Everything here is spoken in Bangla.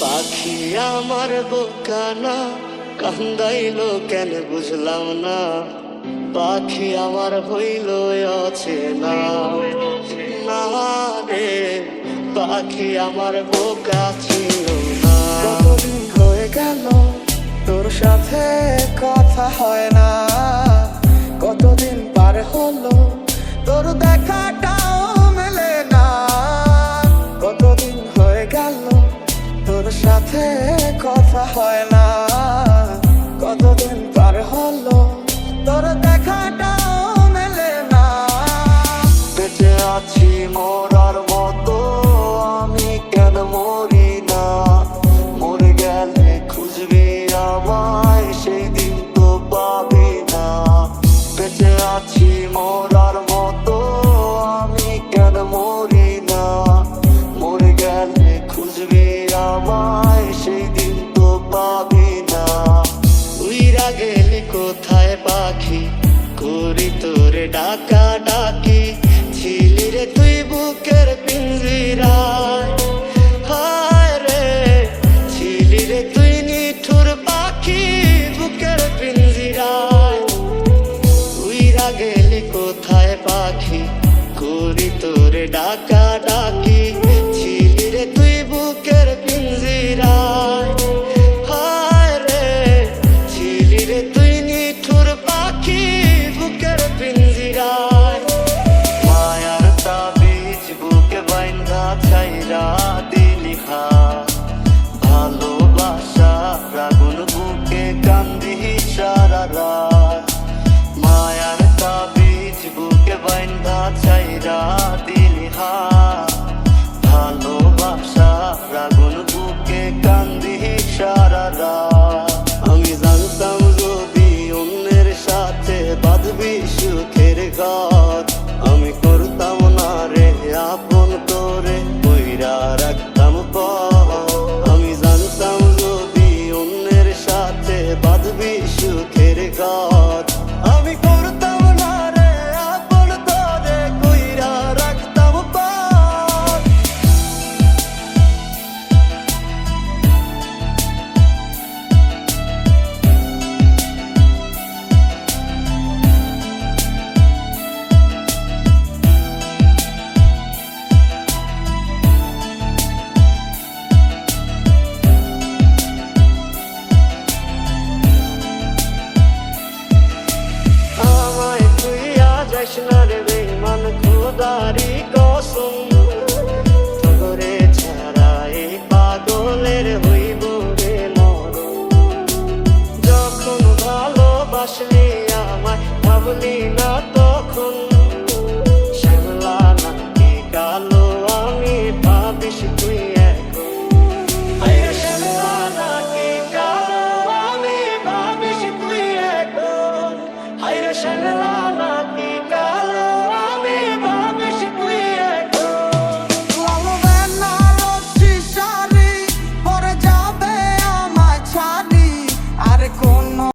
পাখি আমার বোকানা কান্দাইলো কেন বুঝলাম না। পাখি আমার হইল অচেনা না রে, পাখি আমার বোকা ছিল না। কতদিন হয়ে গেল তোর সাথে কথা হয় না, কতদিন পার হলো তোর দেখাটাও মেলে না। কতদিন হয়ে গেল তোর সাথে কথা হয় না, কতদিন পার হলো তোর দেখাটাও মেলে না। বেঁচে আছি মরার মতো আমি কেন মরি না। মরে গেলে খুঁজবি আমায় সেই দিন তো পাবি না। বেঁচে আছি মরার মতো আমি কেন মরি না। মরে গেলে খুঁজবি আমায় সেই দিন তো পাবি না। উইরা গেলে কোথায় পাখি করি তোরে ডাকা ডাকি। ছিলি রে তুই বুকের পিঞ্জিরায়, হায় রে ছিলি রে তুই নিঠুর পাখি বুকের পিঞ্জিরায়। উইরা গেলে কোথায় পাখি করি তোরে ডাকা ডাকি। ছিলি রে তুই বুকের পিঞ্জিরায়, হায় রে ছিলি রে তুই নিঠুর পাখি বুকের পিঞ্জিরায়। মায়ার তাবিজ বুকে বাইন্ধা ছাইরা দিলি হাত, ভালোবাসা আগুন বুকে কান্দি সারা রাত। মায়ার তাবিজ বুকে বাইন্ধা ছাইরা দিলি হাত, ভালোবাসা আগুন বুকে কান্দি সারা রাত। আমি জানতাম যদি অন্যের সাথে বাঁধবি সুখের গাছ, আমি করতাম না রে আপন তোরে কইরা রাখতাম পথ। আমি জানতাম যদি অন্যের সাথে বাঁধবি সুখের গাছ, আমি করতাম না রে আপন তোরে কইরা রাখতাম পথ। আমায় তুইয়া যাস না রে বেঈমান খোদারি কসম। তোরে ছাড়া এই পাগলের হইব রে মরণ। যখন ভালোবাসলি আমায় ভাবলি না তখন